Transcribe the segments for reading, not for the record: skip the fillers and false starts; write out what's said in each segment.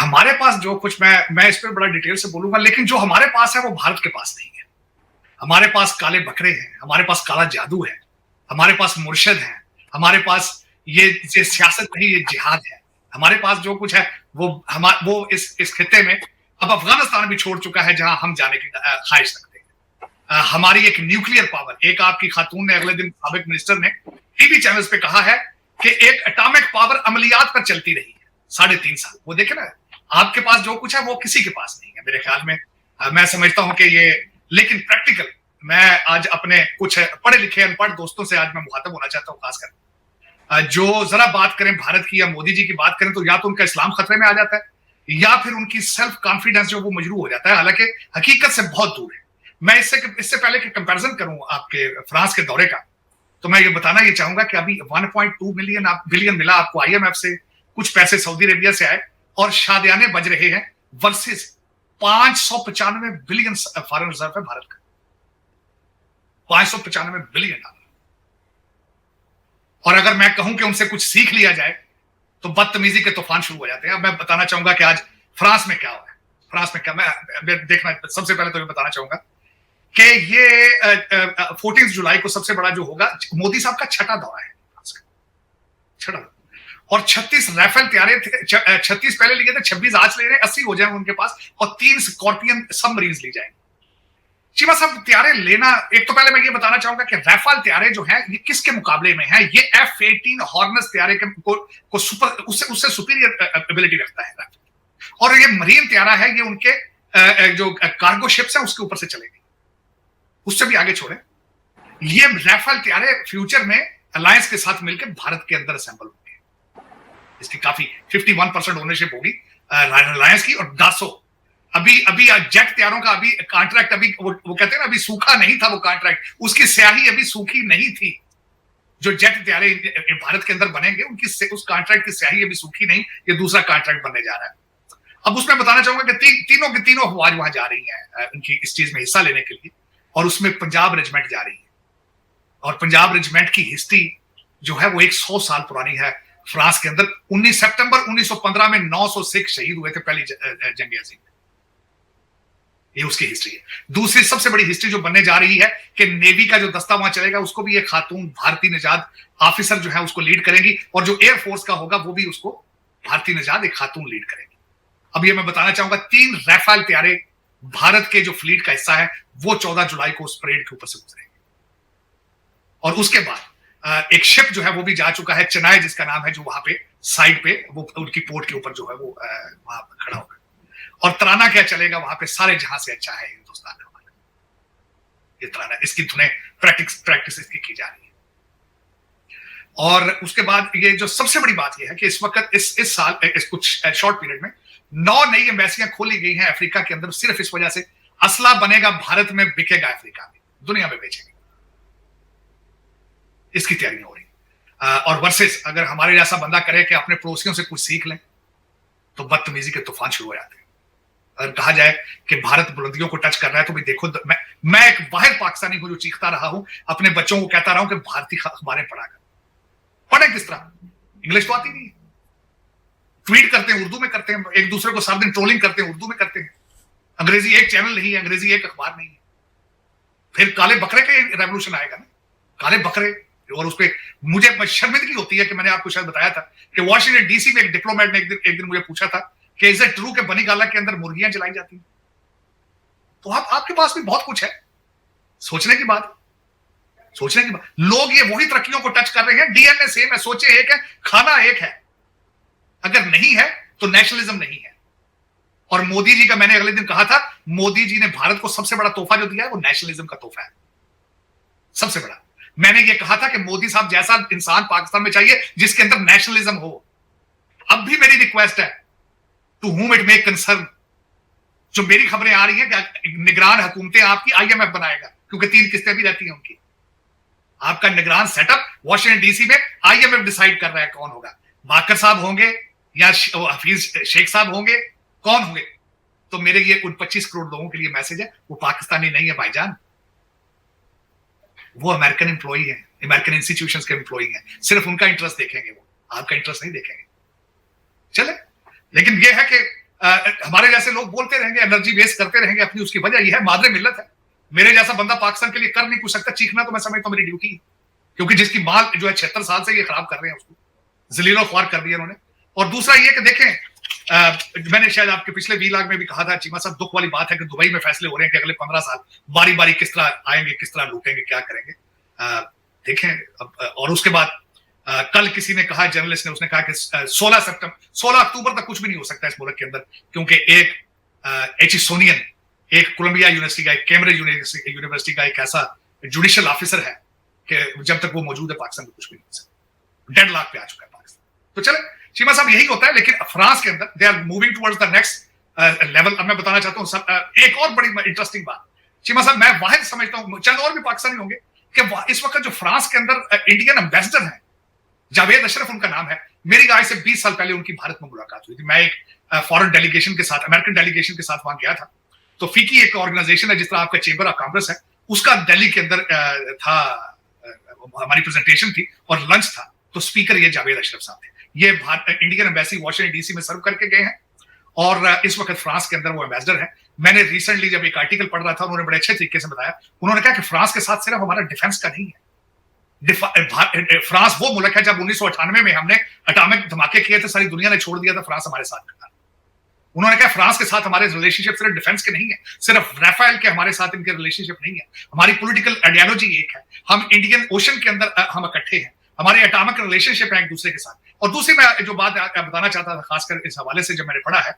हमारे पास जो कुछ, मैं इस पर बड़ा डिटेल से बोलूंगा, लेकिन जो हमारे पास है वो भारत के पास नहीं है। हमारे पास काले बकरे हैं, हमारे पास काला जादू है, हमारे पास मुर्शद है, हमारे पास ये सियासत नहीं, ये जिहाद है। हमारे पास जो कुछ है वो इस खित्ते में अब अफगानिस्तान भी छोड़ चुका है जहां हम जाने की ख्वाहिश रखते हैं। हमारी एक न्यूक्लियर पावर, एक आपकी खातून ने अगले दिन साबिक मिनिस्टर ने टीवी चैनल्स पे कहा है कि एक एटॉमिक पावर अमलियात पर चलती रही है 3.5 साल। वो देखे ना, आपके पास जो कुछ है वो किसी के पास नहीं है मेरे ख्याल में। मैं समझता हूं कि ये, लेकिन प्रैक्टिकल, मैं आज अपने कुछ पढ़े लिखे अनपढ़ दोस्तों से आज मैं मुखातब होना चाहता हूं, खासकर जो जरा बात करें भारत की या मोदी जी की बात करें तो या तो उनका इस्लाम खतरे में आ जाता है या फिर उनकी सेल्फ कॉन्फिडेंस जो वो मजरू हो जाता है, हालांकि हकीकत से बहुत दूर है। मैं इससे पहले कि कंपैरिजन करूं आपके फ्रांस के दौरे का, तो मैं ये बताना ये चाहूंगा कि अभी 1.2 बिलियन मिला आपको IMF से, कुछ पैसे सऊदी अरेबिया से आए और शादियाने बज रहे हैं, वर्सेस 595 बिलियन फॉरेन रिजर्व है भारत का। 595 बिलियन डॉलर। और अगर मैं कहूं कि उनसे कुछ सीख लिया जाए तो बदतमीजी के तूफान शुरू हो जाते हैं। अब मैं बताना चाहूंगा कि आज फ्रांस में क्या हुआ है। फ्रांस में क्या, मैं देखना सबसे पहले तो मैं बताना चाहूंगा कि ये 14 जुलाई को सबसे बड़ा जो होगा, मोदी साहब का छठा दौरा है, छठा। और 36 राफेल तैयारे थे, 36 पहले लिए थे, 26 आज ले रहे हैं, 80 हो जाएंगे उनके पास, और 3 स्कॉर्पियन सबमरीन्स ली जाएंगे। चीमा साहब, तैयारे लेना, एक तो पहले मैं ये बताना चाहूंगा कि राफेल तैयारे जो है ये किसके मुकाबले में है? ये F-18 हॉर्नेस तैयारे को सुपर, उससे सुपीरियर एबिलिटी रखता है राफेल। और ये मरीन तैयारा है, ये उनके जो कार्गो शिप्स है उसके ऊपर से चलेगी, उससे भी आगे छोड़े। ये राफेल तैयारे फ्यूचर में अलायंस के साथ मिलकर भारत के अंदर असेंबल होंगे। इसकी काफी 51% ओनरशिप होगी अलायंस की। और दासो अभी जेट तैयारों का अभी कॉन्ट्रैक्ट, अभी वो कहते हैं ना, अभी सूखा नहीं था वो कॉन्ट्रैक्ट, उसकी स्याही अभी सूखी नहीं थी। जो जेट तैयारे भारत के अंदर बनेंगे उनकी उस कॉन्ट्रैक्ट की स्याही अभी सूखी नहीं, ये दूसरा कॉन्ट्रैक्ट बनने जा रहा है। अब उसमें बताना चाहूंगा कि तीनों की तीनों अफवाज वहां जा रही है उनकी इस चीज में हिस्सा लेने के लिए, और उसमें पंजाब रेजिमेंट जा रही है। और पंजाब रेजिमेंट की हिस्ट्री जो है वो 100 साल पुरानी है फ्रांस के अंदर। 19 सितंबर 1915 में 900 सिख शहीद हुए थे पहली जंग अजीम में। ये उसकी हिस्ट्री है। दूसरी सबसे बड़ी हिस्ट्री जो बनने जा रही है कि नेवी का जो दस्ता वहां चलेगा उसको भी एक खातून भारतीय निजात ऑफिसर जो है उसको लीड करेंगी, और जो एयरफोर्स का होगा वो भी उसको भारतीय निजात एक खातून लीड करेंगी। अब ये मैं बताना चाहूंगा, 3 राफेल तैयारे भारत के जो फ्लीट का हिस्सा है वो 14 जुलाई को उस परेड के ऊपर से गुजरेंगे। और उसके बाद एक शिप जो है वो भी जा चुका है, चेन्नई जिसका नाम है, जो वहां पे साइड पे वो उनकी पोर्ट के ऊपर जो है वो वहां खड़ा होगा। और तराना क्या चलेगा वहां पे, सारे जहां से अच्छा है हिंदुस्तान में हमारा, ये तराना, इसकी धुनें प्रैक्टिस इसकी की जा रही है। और उसके बाद ये जो सबसे बड़ी बात ये है कि इस वक्त इस साल इस कुछ शॉर्ट पीरियड में 9 नई एम्बेसियां खोली गई हैं अफ्रीका के अंदर, सिर्फ इस वजह से असला बनेगा भारत में, बिकेगा अफ्रीका में, दुनिया में बेचेंगे, इसकी तैयारी हो रही। और वर्सेस अगर हमारे जैसा बंदा करे कि अपने पड़ोसियों से कुछ सीख लें तो बदतमीजी के तूफान शुरू हो जाते हैं। अगर कहा जाए कि भारत बुलंदियों को टच कर रहा है तो भी देखो, मैं एक वाहिद पाकिस्तानी हूं जो चीखता रहा हूं, अपने बच्चों को कहता रहा हूं कि भारतीय अखबारें पढ़ा कर। पढ़े किस तरह? इंग्लिश तो आती नहीं, ट्वीट करते हैं उर्दू में करते हैं, एक दूसरे को सारा दिन ट्रोलिंग करते हैं उर्दू में करते हैं। अंग्रेजी एक चैनल नहीं है, अंग्रेजी एक अखबार नहीं है। फिर काले बकरे के रेवोल्यूशन आएगा ना, काले बकरे। और उस पर मुझे शर्मिंदगी होती है कि मैंने आपको शायद बताया था कि वॉशिंगटन डीसी में एक डिप्लोमेट ने एक दिन मुझे पूछा था कि इज इट ट्रू कि बनीगाला के अंदर मुर्गियां जलाई जाती हैं? तो आपके पास भी बहुत कुछ है, सोचने की बात। लोग ये वही तरक्कियों को टच कर रहे हैं, डीएनए सेम है, सोचे एक है, खाना एक है। अगर नहीं है तो नेशनलिज्म नहीं है। और मोदी जी का मैंने अगले दिन कहा था, मोदी जी ने भारत को सबसे बड़ा तोहफा जो दिया है वो नेशनलिज्म का तोहफा है, सबसे बड़ा। मैंने ये कहा था कि मोदी साहब जैसा इंसान पाकिस्तान में चाहिए जिसके अंदर नेशनलिज्म हो। अब भी मेरी रिक्वेस्ट है to whom it may concern, जो मेरी खबरें आ रही है कि निगरान हुकूमतें आपकी IMF बनाएगा, क्योंकि 3 किस्तें भी रहती हैं उनकी। आपका निगरान सेटअप वॉशिंगटन डीसी में IMF डिसाइड कर रहा है कौन होगा, बाकर साहब होंगे या हफीज शेख साहब होंगे, कौन होंगे? तो मेरे ये उन 25 करोड़ लोगों के लिए मैसेज है, वो पाकिस्तानी नहीं है भाईजान, वो अमेरिकन एम्प्लॉई है, अमेरिकन इंस्टीट्यूशंस के एम्प्लॉई हैं। सिर्फ उनका इंटरेस्ट देखेंगे, वो आपका इंटरेस्ट नहीं देखेंगे। चले, लेकिन ये है कि हमारे जैसे लोग बोलते रहेंगे, एनर्जी वेस्ट करते रहेंगे अपनी, उसकी वजह यह है मादरे मिल्लत है। मेरे जैसा बंदा पाकिस्तान के लिए कर नहीं कुछ सकता, चीखना तो मैं समझता हूं मेरी ड्यूटी है, क्योंकि जिसकी माल जो है 76 साल से ये खराब कर रहे हैं, उसको जलीलो ख्वार कर दिया उन्होंने। और दूसरा ये कि देखें, मैंने शायद आपके पिछले वीलाग में भी कहा था, चीमा साहब, दुख वाली बात है कि दुबई में फैसले हो रहे हैं कि अगले 15 साल बारी बारी किस तरह आएंगे, किस तरह लूटेंगे, क्या करेंगे। देखें और उसके बाद कल किसी ने कहा, जर्नलिस्ट ने, उसने कहा कि 16 अक्टूबर तक कुछ भी नहीं हो सकता इस मुल्क के अंदर, क्योंकि एक एचिसोनियन, एक कोलंबिया यूनिवर्सिटी का, एक कैम्ब्रिज यूनिवर्सिटी का एक ऐसा जुडिशियल ऑफिसर है कि जब तक वो मौजूद है पाकिस्तान में कुछ भी नहीं हो सकता। डेडलॉक पे आ चुका है पाकिस्तान। तो चले चीमा साहब, यही होता है। लेकिन फ्रांस के अंदर they are moving towards the next level. अब मैं बताना चाहता हूं एक और बड़ी इंटरेस्टिंग बात, चीमा साहब, मैं वाहिद समझता हूं, चंद और भी पाकिस्तानी होंगे, कि इस वक्त जो फ्रांस के अंदर इंडियन एम्बेसडर है, जावेद अशरफ उनका नाम है। मेरी आज से 20 साल पहले उनकी भारत में मुलाकात हुई थी। मैं एक फॉरेन डेलीगेशन के साथ, अमेरिकन डेलीगेशन के साथ वहां गया था। तो फीकी एक ऑर्गेनाइजेशन है, जिस तरह आपका चेंबर ऑफ कॉमर्स है, उसका दिल्ली के अंदर था, हमारी प्रेजेंटेशन थी और लंच था। तो स्पीकर ये जावेद अशरफ साहब थे। ये इंडियन एम्बेसी वॉशिंगटन डीसी में सर्व करके गए हैं और इस वक्त फ्रांस के अंदर वो एम्बेसडर है। मैंने रिसेंटली जब एक आर्टिकल पढ़ रहा था, उन्होंने बड़े अच्छे तरीके से बताया। उन्होंने कहा कि फ्रांस के साथ सिर्फ हमारा डिफेंस का नहीं है, फ्रांस वो मुल्क है, जब 1998 में हमने एटॉमिक धमाके किए थे, सारी दुनिया ने छोड़ दिया था, फ्रांस हमारे साथ खड़ा। उन्होंने कहा फ्रांस के साथ हमारे रिलेशनशिप सिर्फ डिफेंस के नहीं है, सिर्फ राफेल के हमारे साथ इनके रिलेशनशिप नहीं है, हमारी पॉलिटिकल आइडियोलॉजी एक है, हम इंडियन ओशन के अंदर हम इकट्ठे हैं, हमारे एटॉमिक रिलेशनशिप है एक दूसरे के साथ। और दूसरी मैं जो बात बताना चाहता था, खासकर इस हवाले से जब मैंने पढ़ा है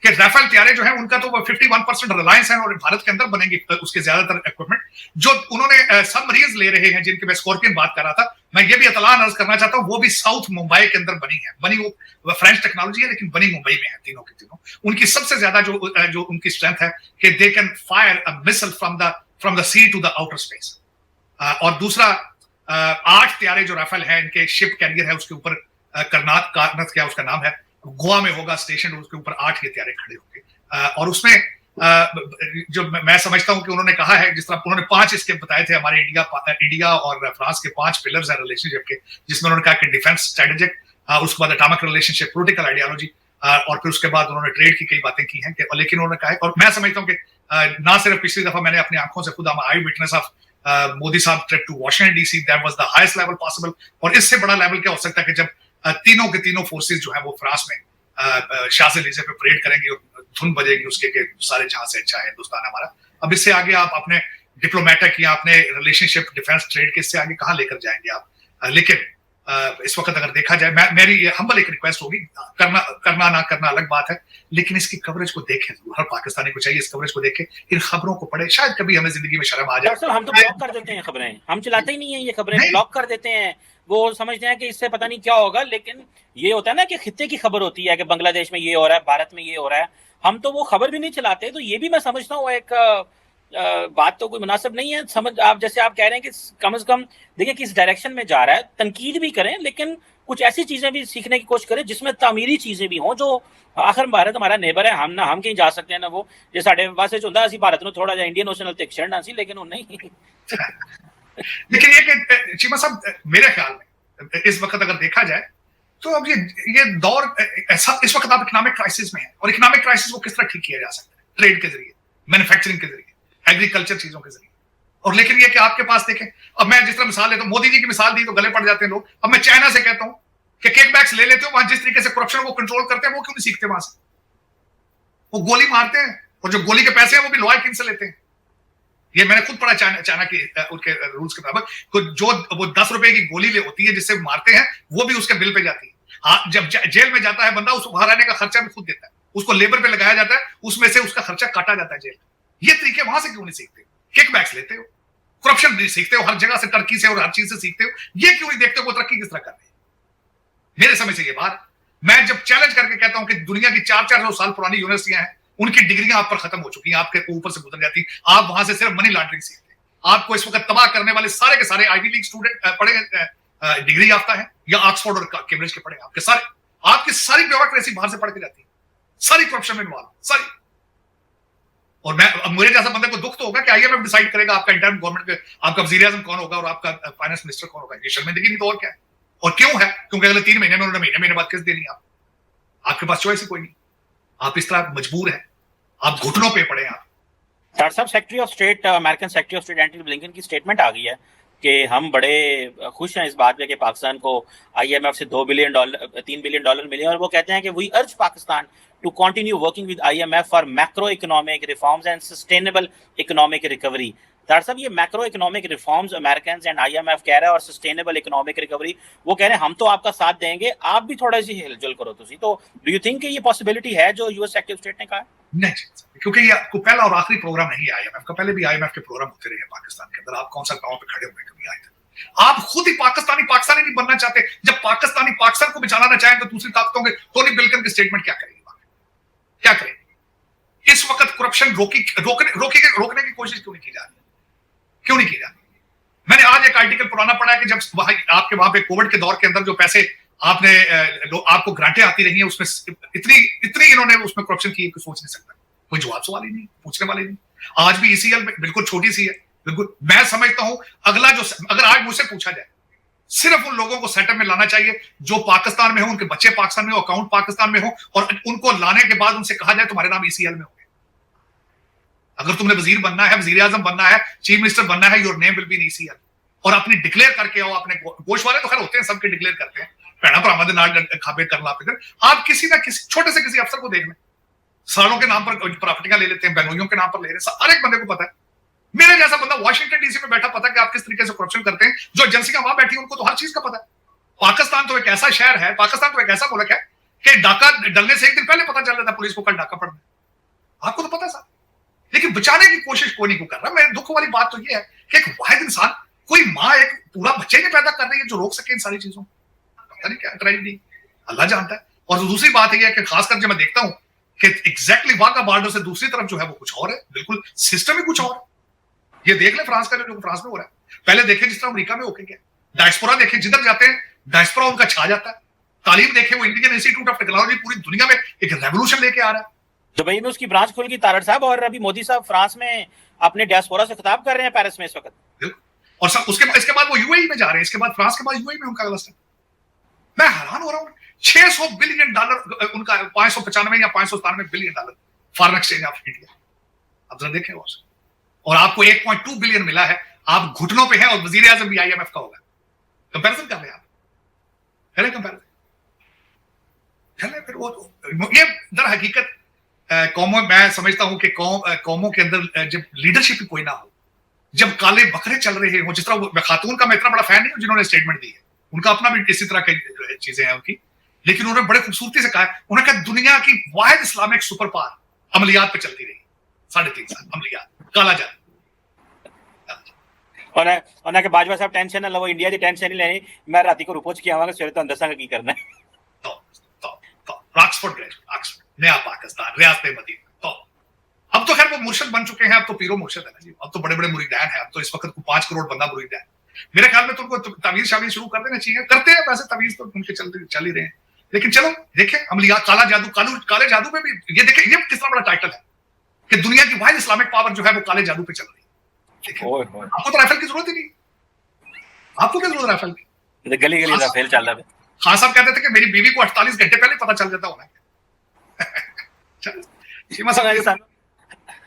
कि राफेल तैयारे जो है उनका तो 51% रिलायंस है और भारत के अंदर बनेंगे उसके ज्यादातर इक्विपमेंट। जो उन्होंने सबमरीन्स ले रहे हैं, जिनके मैं स्कॉर्पियन बात कर रहा था, मैं ये भी इतलान अर्ज करना चाहता हूं, वो भी साउथ मुंबई के अंदर बनी है। बनी वो फ्रेंच टेक्नोलॉजी है, लेकिन बनी मुंबई में है तीनों के तीनों। उनकी सबसे ज्यादा जो उनकी स्ट्रेंथ है कि they can fire a missile from the sea to the outer space. और दूसरा 8 तैयारे जो राफेल है, इनके शिप कैरियर है, उसके ऊपर कारनथ क्या उसका नाम है, गोवा में होगा स्टेशन, उसके ऊपर 8 ये तैयारे खड़े होंगे। और उसमें जो मैं समझता हूं कि उन्होंने कहा है, जिस तरह उन्होंने 5 इसके बताए थे, हमारे इंडिया और फ्रांस के 5 पिलर्स हैं रिलेशनशिप के, जिसमें उन्होंने कहा कि डिफेंस स्ट्रेटेजिक, उसके बाद एटॉमिक रिलेशनशिप, पॉलिटिकल आइडियोलॉजी, और फिर उसके बाद उन्होंने ट्रेड की कई बातें की हैं। लेकिन उन्होंने कहा है, और मैं समझता हूं कि ना सिर्फ पिछली दफा मैंने अपनी आंखों से खुद आई विटनेस ऑफ मोदी साहब trip to Washington DC, that was the highest level possible. और इससे बड़ा लेवल क्या हो सकता है कि जब तीनों के तीनों फोर्सेस जो है वो फ्रांस में शाज़-ए-लीज़े पे परेड करेंगे और धुन बजेगी उसके के सारे जहां से अच्छा है हिंदुस्तान हमारा। अब इससे आगे आप अपने डिप्लोमेटिक या अपने रिलेशनशिप, डिफेंस, ट्रेड के इससे आगे कहां लेकर जाएंगे आप। लेकिन इस वक्त अगर देखा जाए, मेरी ये हम्बल एक रिक्वेस्ट होगी, करना ना करना अलग बात है, लेकिन इसकी कवरेज को देखें। हर पाकिस्तानी को चाहिए इस कवरेज को देखे, इन खबरों को पढ़े, शायद कभी हमें जिंदगी में शर्म आ जाए। हम तो ब्लॉक कर देते हैं खबरें, हम चलाते ही नहीं है ये खबरें, ब्लॉक कर देते हैं। वो समझते हैं कि इससे पता नहीं क्या होगा, लेकिन ये होता है ना कि खित्ते की खबर होती है कि बांग्लादेश में ये हो रहा है, भारत में ये हो रहा है, हम तो वो खबर भी नहीं चलाते। तो ये भी मैं समझता हूँ एक बात तो कोई मुनासिब नहीं है। समझ आप, जैसे आप कह रहे हैं कि कम से कम देखिए किस डायरेक्शन में जा रहा है, तनकीद भी करें, लेकिन कुछ ऐसी चीजें भी सीखने की कोशिश करें जिसमें तामीरी चीजें भी हों। जो आखिर भारत हमारा नेबर है, हम कहीं जा सकते हैं ना, वो जो साढ़े वास्ते चलता है, भारत में थोड़ा जा इंडियन ओशन तक छड़ना सी, लेकिन वो नहीं। लेकिन ये कि चीमा साहब, मेरे ख्याल में इस वक्त अगर देखा जाए तो अब ये दौर ऐसा, इस वक्त आप इकोनॉमिक क्राइसिस में है, और इकोनॉमिक क्राइसिस को किस तरह ठीक किया जा सकता है? ट्रेड के जरिए, मैन्युफैक्चरिंग के जरिए, एग्रीकल्चर चीजों के जरिए। और लेकिन ये कि आपके पास देखें, अब मैं जिस तरह मिसाल लेता हूं, मोदी जी की मिसाल दी तो गले पड़ जाते हैं लोग। अब मैं चाइना से कहता हूं कि किकबैक्स ले लेते हो, वहां जिस तरीके से करप्शन को कंट्रोल करते हैं, वो क्यों नहीं सीखते वहां से? वो गोली मारते हैं, और जो गोली के पैसे हैं वो भी लॉयल किन से लेते हैं? ये मैंने खुद पढ़ा चाइना के उनके रूल्स के मुताबिक, जो वो 10 रुपए की गोली ले होती है जिससे मारते हैं, वो भी उसके बिल पे जाती है। हाँ, जब जेल में जाता है बंदा, उसको बाहर आने का खर्चा भी खुद देता है, उसको लेबर पे लगाया जाता है, उसमें से उसका खर्चा काटा जाता है जेल में। ये तरीके वहां से क्यों नहीं सीखते? किकबैक्स लेते हो, करप्शन नहीं सीखते हो, हर जगह से, टर्की से और हर चीज से सीखते हो, ये क्यों नहीं देखते हो वो तरक्की किस तरह कर रहे हैं? मेरे समझ से ये बात, मैं जब चैलेंज करके कहता हूं कि दुनिया की 400 साल पुरानी यूनिवर्सिटियां हैं, उनकी डिग्रियां आप पर खत्म हो चुकी हैं, आपके ऊपर से गुजर जाती, आप वहां से सिर्फ मनी लॉन्ड्रिंग सीखते हैं। आपको इस वक्त तबाह करने वाले सारे के सारे आईवी लीग स्टूडेंट पढ़े, डिग्री याफ्ता है या ऑक्सफोर्ड और कैम्ब्रिज के पढ़े, आपकी सारी ब्यूरोक्रेसी बाहर से पढ़ के जाती है, सारी करप्शन में इन्वॉल्व, सारी। और अब मेरे जैसा बंदे को दुख तो होगा कि आईएमएफ डिसाइड करेगा आपका इंटर्न गवर्नमेंट, आपका वजीर आजम कौन होगा और आपका फाइनेंस मिनिस्टर कौन होगा। ये शर्मिंदगी नहीं तो और क्या है? और क्यों है? क्योंकि अगले 3 महीने में उन्होंने महीने बाद किस देनी है आपके पास चॉइस ही कोई नहीं। आप इस तरह मजबूर हैं, आप घुटनों पे पड़े आप। डॉक्टर साहब, secretary of state, American secretary of state Antony Blinken की स्टेटमेंट आ गई है कि हम बड़े खुश हैं इस बात पे कि पाकिस्तान को आईएमएफ से $2 बिलियन $3 बिलियन मिले, और वो कहते हैं कि we urge Pakistan to continue working with IMF for macro economic reforms and sustainable economic recovery. Doctor साहब, ये macro economic reforms American and IMF कह रहा है और सस्टेनेबल इकोनॉमिक रिकवरी वो कह रहे हैं हम तो आपका साथ देंगे, आप भी थोड़ा सी हिलजुल करो तुसी। तो डू यू थिंक ये पॉसिबिलिटी है जो यूएस सेक्रेटरी ऑफ स्टेट ने कहा? नहीं, क्योंकि ये आपको पहला और आखिरी प्रोग्राम नहीं है आईएमएफ का। पहले भी आईएमएफ के प्रोग्राम होते रहे पाकिस्तान के अंदर। आप कौन सा गांव पे खड़े हुए कभी आए थे? आप खुद ही पाकिस्तानी नहीं बनना चाहते। जब पाकिस्तानी पाकिस्तान को बचाना ना चाहे तो दूसरी ताकतों के टोनी ब्लिंकन की स्टेटमेंट क्या करेगी? क्या करेगी? इस वक्त करप्शन रोकने की कोशिश क्यों नहीं की जा रही? क्यों नहीं की जा रही? मैंने आज एक आर्टिकल पुराना पढ़ा है कि जब आपके वहां पे कोविड के दौर के अंदर जो पैसे आपको ग्रांटें आती रही हैं, उसमें इतनी इन्होंने उसमें करप्शन की है, सोच नहीं सकता। कोई जवाब सवाल ही नहीं, पूछने वाले नहीं। आज भी ईसीएल में बिल्कुल छोटी सी है, बिल्कुल। मैं समझता हूं अगर आज मुझसे पूछा जाए, सिर्फ उन लोगों को सेटअप में लाना चाहिए जो पाकिस्तान में हो, उनके बच्चे पाकिस्तान में हो, अकाउंट पाकिस्तान में हो, और उनको लाने के बाद उनसे कहा जाए तुम्हारे नाम ईसीएल में होंगे। अगर तुमने वजीर बनना है, वजीर आजम बनना है, चीफ मिनिस्टर बनना है, your name will be in ECL. और अपनी डिक्लेयर करके आओ। अपने गोश वाले तो खैर होते हैं, सबके डिक्लेयर करते हैं, भैड़ा भरावां दे नाल खाबे कर ला पे। आप किसी ना किसी छोटे से किसी अफसर को देख लें, सालों के नाम पर प्रॉपर्टियां ले लेते हैं, बहनोइयों के नाम पर ले रहे हैं। हर एक बंदे को पता है, मेरे जैसा बंदा वॉशिंगटन डीसी में बैठा पता है कि आप किस तरीके से करप्शन करते हैं। जो एजेंसियां वहां बैठी उनको तो हर चीज का पता है। पाकिस्तान तो एक ऐसा शहर है, पाकिस्तान तो एक ऐसा मुल्क है कि डाका डलने से एक दिन पहले पता चल जाता पुलिस को कल डाका पड़ना। आपको तो पता है साहब, लेकिन बचाने की कोशिश कोई नहीं कर रहा। मैं दुख वाली बात तो ये है कि एक वाहिद इंसान, कोई माँ एक पूरा बच्चे नहीं पैदा कर रही है जो रोक सके इन सारी चीजों। पता नहीं क्या ट्रेजेडी, अल्लाह जानता है। और दूसरी बात यह है कि खासकर जब मैं देखता हूं कि एग्जैक्टली वाघा बॉर्डर से दूसरी तरफ जो है वो कुछ और है, बिल्कुल सिस्टम ही कुछ और है। ये देख ले फ्रांस का, जो फ्रांस में हो रहा है। पहले देखे जिस तरह अमेरिका में होके गया, डायस्पोरा देखे, जिधर जाते हैं डायस्पोरा उनका छा जाता है। तालीम देखे, वो इंडियन इंस्टीट्यूट ऑफ टेक्नोलॉजी पूरी दुनिया में एक रेवोल्यूशन लेके आ रहा है। दुबई में उसकी ब्रांच खुल गई तारड़ साहब, और अभी मोदी साहब फ्रांस में अपने डायस्पोरा से खिताब कर रहे हैं पेरिस में इस वक्त। और इसके बाद वो यूएई में जा रहे हैं। इसके बाद फ्रांस के बाद यूएई में उनका क्लस्टर। मैं हैरान हो रहा हूं, $600 बिलियन उनका, $595 या $597 billion foreign exchange of India. अब जरा देखें, और आपको 1.2 बिलियन मिला है। आप घुटनों पे हैं और वजीर आजम भी आईएमएफ का होगा। कंपैरिजन कर ले आप, करें कंपैरिजन, फिर वो ये दर हकीकत कौमों, मैं समझता हूं कि कौमों के अंदर जब लीडरशिप कोई ना हो, जब काले बकरे चल रहे हो, जिस तरह खातून का मैं इतना बड़ा फैन नहीं हूं जिन्होंने स्टेटमेंट दी है, उनका अपना भी इसी तरह की चीजें हैं उनकी, लेकिन उन्होंने बड़े खूबसूरती से कहा, उन्होंने कहा दुनिया की वाहिद इस्लामिक सुपर पावर अमलियात पे चलती रही 3.5 साल, अमलियात, काला जादू। और के बाजवा साहब टेंशन ना लो, इंडिया की टेंशन नहीं लेनी, मैं रात को रुपोच के आवांगा, सवेरे तो दसांगा की करना है। ऑक्सफोर्ड, नया पाकिस्तान, रियासत मदीना। तो अब तो खैर वो मुर्शद बन चुके हैं, अब तो पीरो मुर्शद है ना जी, अब तो बड़े बड़े मुरीदान हैं। अब तो इस वक्त को 5 करोड़ बंदा मुरीदान। मेरे ख्याल में तो उनको तवीज शावीज शुरू कर देना चाहिए। करते हैं वैसे तवीज तो उनके चल ही रहे हैं, लेकिन चलो देखें अमलियात, काला जादू, काले जादू में भी ये देखें, ये कितना बड़ा टाइटल है कि दुनिया की वाहिद इस्लामिक पावर जो है वो काले जादू पे चल रही है। आपको तो राइफल की जरूरत ही नहीं, आपको क्या जरूरत राइफल की? गली गली राफेल चल रहा है। खान साहब कहते थे कि मेरी बीवी को 48 घंटे पहले पता चल जाता होना।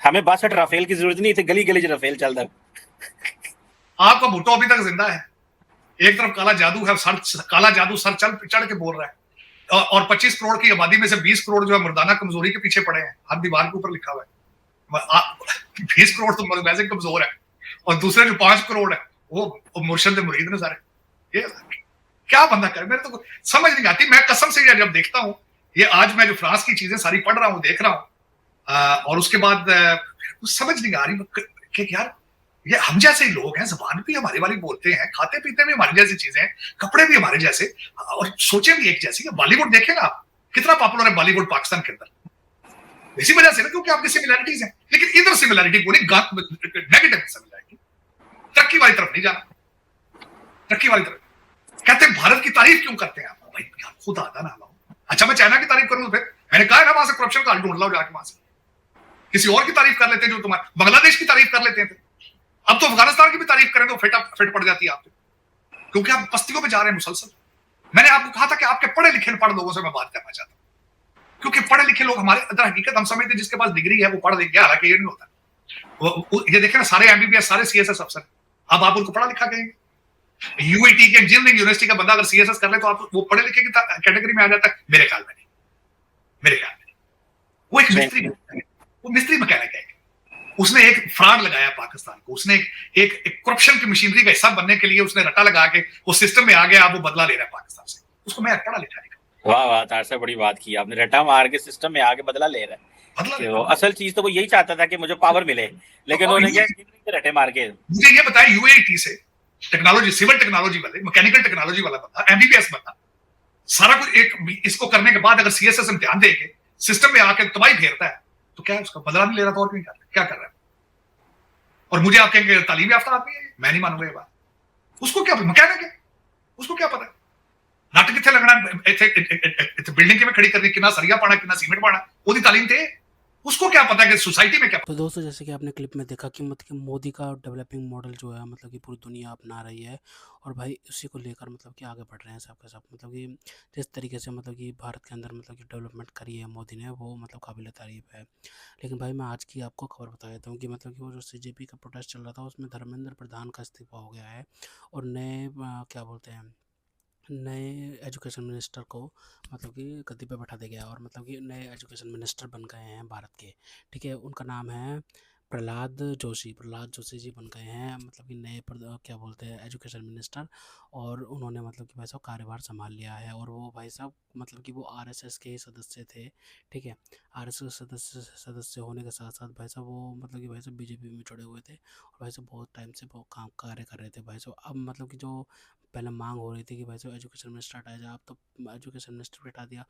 हमें 62 राफेल की जरूरत नहीं थी, गली गली राफेल चल रहा है। आपका भुट्टो अभी तक जिंदा है। एक तरफ काला जादू है, काला जादू सर चढ़ के बोल रहा है, और 25 करोड़ की आबादी में से 20 करोड़ जो है मर्दाना कमजोरी के पीछे पड़े हैं। हर दीवार के ऊपर लिखा हुआ है 20 करोड़ तो वैसे कमजोर है, और दूसरे जो 5 करोड़ है वो मुर्शद मुरीद ने सारे। ये क्या बंदा करे, मेरे तो समझ नहीं आती। मैं कसम से जब देखता हूं, ये आज मैं जो फ्रांस की चीजें सारी पढ़ रहा हूं, देख रहा हूं, और उसके बाद कुछ समझ नहीं आ रही कि यार ये हम जैसे ही लोग हैं, जबान भी हमारे वाली बोलते हैं, खाते पीते भी हमारी जैसी चीजें हैं, कपड़े भी हमारे जैसे, और सोचे भी एक जैसी। बॉलीवुड देखे ना आप, कितना पॉपुलर है बॉलीवुड पाकिस्तान के अंदर, इसी वजह से ना, क्योंकि आपकी सिमिलैरिटीज हैं। लेकिन इधर सिमिलैरिटी को नहीं, नेगेटिव सिमिलैरिटी, तरक्की वाली तरफ नहीं जाना, तरक्की वाली तरफ। कहते हैं भारत की तारीफ क्यों करते हैं आप? भाई यार खुद आता ना लाओ। अच्छा मैं चाइना की तारीफ करूं तो फिर मैंने कहा ना वहां से करप्शन का हल ढूंढ लाओ जाके, वहां से किसी और की तारीफ कर लेते हैं, जो तुम्हारे बांग्लादेश की तारीफ कर लेते हैं। अब तो अफगानिस्तान की भी तारीफ करें तो फिट पड़ जाती है आप पे, क्योंकि आप बस्तियों पे जा रहे हैं मुसलसल। मैंने आपको कहा था कि आपके पढ़े लिखे पढ़ लोगों से मैं बात करना चाहता हूं, क्योंकि पढ़े लिखे लोग हमारे अंदर हकीकत हम समझते हैं जिसके पास डिग्री है वो पढ़ लिख गया, हालांकि ये नहीं होता। ये देखे ना, सारे एमबीबीएस सारे सीएसएस अफसर, अब आप उनको पढ़ा लिखा कहेंगे। यूआईटी के इंजीनियरिंग यूनिवर्सिटी का बंदा अगर सीएसएस कर ले तो आप वो पढ़े लिखे की कैटेगरी में आ जाता है? मेरे ख्याल में नहीं, मेरे ख्याल में। वो एक मिस्त्री, वो मिस्त्री मैकेनिक है, उसने एक फ्रॉड लगाया पाकिस्तान को, उसने एक करप्शन की मशीनरी का हिस्सा बनने के लिए उसने रट्टा लगा के वो सिस्टम में आ गया, अब वो बदला ले रहा है पाकिस्तान से। उसको मैं पढ़ा लिखा नहीं। वाह वाह, तार से बड़ी बात की आपने, रट्टा मार के सिस्टम में आके बदला ले रहा है। वो असल चीज तो वो यही चाहता था कि मुझे पावर मिले, लेकिन उन्होंने क्या रट्टे मार के। मुझे ये बताया, यूएटी से टेक्नोलॉजी, सिविल टेक्नोलॉजी वाले, मैकेनिकल टेक्नोलॉजी वाला बंदा, एमबीबीएस बंदा, सारा कुछ एक इसको करने के बाद अगर सीएसएस इम्तिहान देके सिस्टम में आके तबाही फेरता है तो क्या उसका बदला नहीं ले रहा था? और क्या कर रहा है? और मुझे आप कहेंगे तालीम याफ्ता आदमी है, मैं नहीं मानूंगा ये बात। उसको क्या मैकेनिक है, उसको क्या पता है नट किथे लगना, बिल्डिंग में खड़ी करनी, कितना सरिया पाना, कितना सीमेंट पाना, ओदी तालीम थे। उसको क्या पता कि सोसाइटी में क्या। तो दोस्तों, जैसे कि आपने क्लिप में देखा कि मतलब कि मोदी का डेवलपिंग मॉडल जो है मतलब कि पूरी दुनिया अपना रही है, और भाई उसी को लेकर मतलब कि आगे बढ़ रहे हैं सबके सब। मतलब कि जिस तरीके से मतलब कि भारत के अंदर मतलब कि डेवलपमेंट करी है मोदी ने, वो मतलब काबिल तारीफ है। लेकिन भाई मैं आज की आपको खबर बता देता हूँ कि मतलब कि वो जो सीजेपी का प्रोटेस्ट चल रहा था उसमें धर्मेंद्र प्रधान का इस्तीफा हो गया है, और नए क्या बोलते हैं, नए एजुकेशन मिनिस्टर को मतलब कि गद्दी पे बैठा दिया गया, और मतलब कि नए एजुकेशन मिनिस्टर बन गए हैं भारत के। ठीक है, उनका नाम है प्रहलाद जोशी जी बन गए हैं मतलब कि नए क्या बोलते हैं एजुकेशन मिनिस्टर। और उन्होंने मतलब कि भाई साहब कार्यभार संभाल लिया है, और वो भाई साहब मतलब कि वो आरएसएस के ही सदस्य थे। ठीक है, आरएसएस सदस्य होने के साथ साथ भाई साहब वो मतलब कि भाई साहब बीजेपी में जुड़े हुए थे, और भाई साहब बहुत टाइम से वो काम कार्य कर रहे थे भाई साहब। अब मतलब कि जो पहले मांग हो रही थी कि भाई साहब एजुकेशन मिनिस्टर हटाया जाए, अब तो एजुकेशन मिनिस्टर हटा दिया,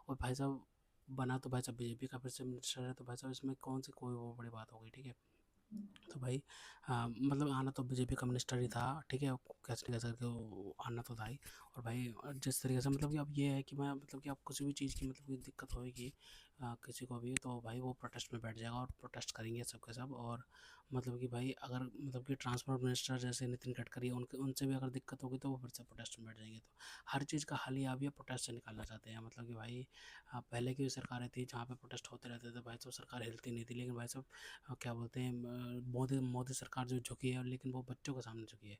और भाई साहब बना तो भाई साहब बीजेपी का फिर से मिनिस्टर है, तो भाई साहब इसमें कौन सी कोई वो बड़ी बात हो गई। ठीक है, तो भाई मतलब आना तो बीजेपी का मिनिस्टर ही था। ठीक है, कैसे नहीं कह सकते, वो आना तो था ही। और भाई जिस तरीके से मतलब कि अब ये है कि मैं मतलब कि आप किसी भी चीज़ की मतलब कि दिक्कत होएगी किसी को भी, तो भाई वो प्रोटेस्ट में बैठ जाएगा और प्रोटेस्ट करेंगे सबके सब। और मतलब कि भाई अगर मतलब कि ट्रांसपोर्ट मिनिस्टर जैसे नितिन गडकरी है, उनके उनसे भी अगर दिक्कत होगी तो वो फिर से प्रोटेस्ट में बैठ जाएंगे। तो हर चीज़ का हल ही आप ये प्रोटेस्ट से निकालना चाहते हैं। मतलब कि भाई पहले की सरकारें थी जहाँ पे प्रोटेस्ट होते रहते थे भाई, तो सरकार हिलती नहीं थी। लेकिन भाई साहब क्या बोलते हैं, मोदी सरकार जो झुकी है, लेकिन वो बच्चों के सामने झुकी है।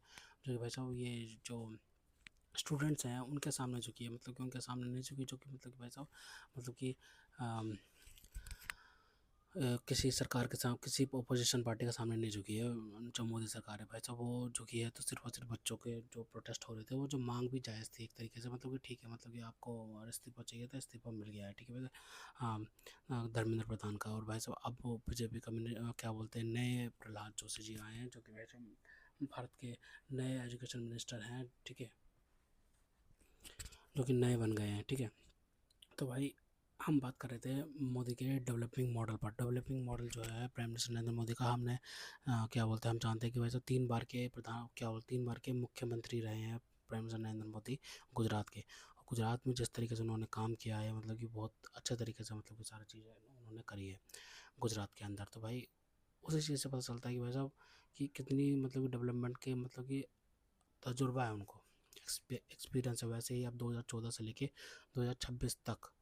जो कि भाई साहब ये जो स्टूडेंट्स हैं उनके सामने झुकी है, मतलब कि उनके सामने नहीं झुकी, जो कि मतलब कि भाई साहब मतलब कि किसी सरकार के सामने, किसी अपोजिशन पार्टी के सामने नहीं झुकी है। जो मोदी सरकार है भाई साहब वो झुकी है तो सिर्फ और सिर्फ बच्चों के जो प्रोटेस्ट हो रहे थे, वो जो मांग भी जायज़ थी एक तरीके से। मतलब कि ठीक है, मतलब कि आपको इस्तीफा चाहिए था, इस्तीफा मिल गया है। ठीक है, हाँ, धर्मेंद्र प्रधान का। और भाई साहब अब वो बीजेपी का क्या बोलते हैं, नए प्रहलाद जोशी जी आए हैं, जो कि भाई साहब भारत के नए एजुकेशन मिनिस्टर हैं। ठीक है, जो कि नए बन गए हैं। ठीक है, तो भाई हम बात कर रहे थे मोदी के डेवलपिंग मॉडल पर। डेवलपिंग मॉडल जो है प्राइम मिनिस्टर नरेंद्र मोदी का, हमने क्या बोलते हैं, हम जानते हैं कि वैसे 3 बार के प्रधान क्या बोलते 3 बार के मुख्यमंत्री रहे हैं प्राइम मिनिस्टर नरेंद्र मोदी गुजरात के। और गुजरात में जिस तरीके से उन्होंने काम किया है मतलब कि बहुत अच्छे तरीके से मतलब कि सारी चीज़ें उन्होंने करी है गुजरात के अंदर। तो भाई उसी चीज़ से पता चलता है कि भाई साहब कि कितनी मतलब कि डेवलपमेंट के मतलब कि तजुर्बा है उनको, एक्सपीरियंस है। वैसे ही आप 2014 से लेके 2026 तक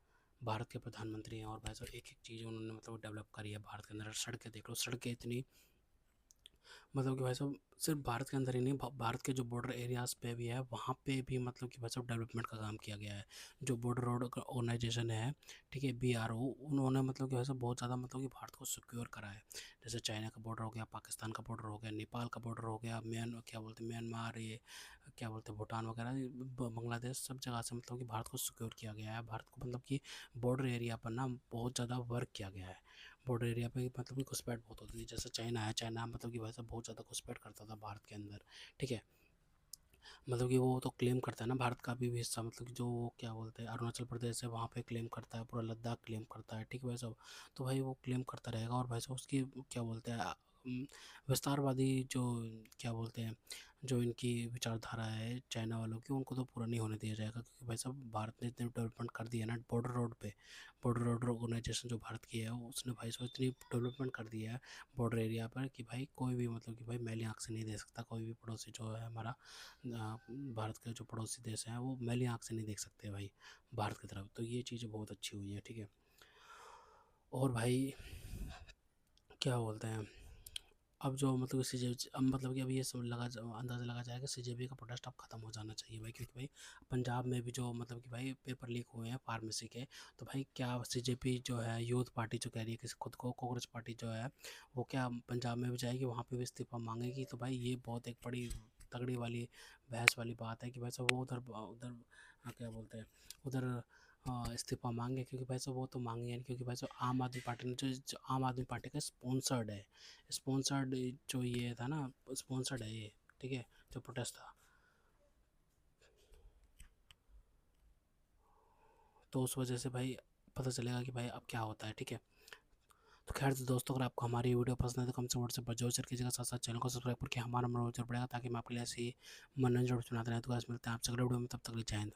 भारत के प्रधानमंत्री हैं, और भाई साहब एक एक चीज़ उन्होंने मतलब डेवलप करी है भारत के अंदर। सड़कें देख लो, सड़कें इतनी मतलब कि भाई साहब सिर्फ भारत के अंदर ही नहीं, भारत के जो बॉर्डर एरियाज़ पे भी है वहाँ पे भी मतलब कि भाई साहब डेवलपमेंट का काम किया गया है। जो बॉर्डर रोड ऑर्गेनाइजेशन है, ठीक है, BRO, उन्होंने मतलब कि भाई साहब बहुत ज़्यादा मतलब कि भारत को सिक्योर करा है। जैसे चाइना का बॉर्डर हो गया, पाकिस्तान का बॉर्डर हो गया, नेपाल का बॉर्डर हो गया, क्या बोलते हैं म्यांमार, ये क्या बोलते हैं भूटान वगैरह, बांग्लादेश, सब जगह से मतलब कि भारत को सिक्योर किया गया है। भारत को मतलब कि बॉर्डर एरिया पर ना बहुत ज़्यादा वर्क किया गया है। बॉर्डर एरिया पे मतलब कि घुसपैठ बहुत होती थी। जैसे चाइना है, चाइना मतलब कि वैसे बहुत ज़्यादा घुसपैठ करता था भारत के अंदर। ठीक है, मतलब कि वो तो क्लेम करता है ना भारत का भी हिस्सा, मतलब कि जो वो क्या बोलते हैं अरुणाचल प्रदेश है वहाँ पे क्लेम करता है, पूरा लद्दाख क्लेम करता है। ठीक है भाई साहब, तो भाई वो क्लेम करता रहेगा। और भाई साहब उसकी क्या बोलते हैं विस्तारवादी जो क्या बोलते हैं जो इनकी विचारधारा है चाइना वालों की, उनको तो पूरा नहीं होने दिया जाएगा। क्योंकि भाई साहब भारत ने इतनी डेवलपमेंट कर दी है ना बॉर्डर रोड पे। बॉर्डर रोड ऑर्गेनाइजेशन जो भारत की है उसने भाई साहब इतनी डेवलपमेंट कर दी है बॉर्डर एरिया पर कि भाई कोई भी मतलब कि भाई मैली आँख से नहीं दे सकता। कोई भी पड़ोसी जो है हमारा भारत के जो पड़ोसी देश हैं वो मैली आँख से नहीं देख सकते भाई भारत की तरफ। तो ये चीज़ें बहुत अच्छी हुई है। ठीक है, और भाई क्या बोलते हैं, अब जो मतलब सीजेबी, अब मतलब कि अब ये सब अंदाज़ा लगा जाएगा सीजेबी का प्रोटेस्ट अब ख़त्म हो जाना चाहिए भाई, क्योंकि भाई पंजाब में भी जो मतलब कि भाई पेपर लीक हुए हैं फार्मेसी के, तो भाई क्या सीजेपी जो है यूथ पार्टी जो कह रही है कि खुद को कांग्रेस पार्टी जो है वो क्या पंजाब में भी जाएगी, वहाँ पे भी इस्तीफा मांगेगी, तो भाई ये बहुत एक बड़ी तगड़ी वाली बहस वाली बात है कि भाई सब वो उधर उधर क्या बोलते हैं उधर इस्तीफा मांगे, क्योंकि भाई साहब वो तो मांगे हैं, क्योंकि भाई साहब आम आदमी पार्टी ने जो आम आदमी पार्टी का स्पॉन्सर्ड है, स्पॉन्सर्ड जो ये था ना, स्पॉन्सर्ड है ये, ठीक है, जो प्रोटेस्ट था, तो उस वजह से भाई पता चलेगा कि भाई अब क्या होता है, ठीक है। तो खैर से दोस्तों, अगर आपको हमारी वीडियो पसंद है तो कम से व्हाट्सएप पर जो शेयर कीजिएगा, साथ साथ चैनल को सब्सक्राइब करके हमारा मनोरंजन बढ़ेगा, ताकि मैं आपके लिए ऐसी मनोरंजन बनाते रहें। तो गाइस मिलते हैं आपसे अगले वीडियो में, तब तक के लिए जय हिंद।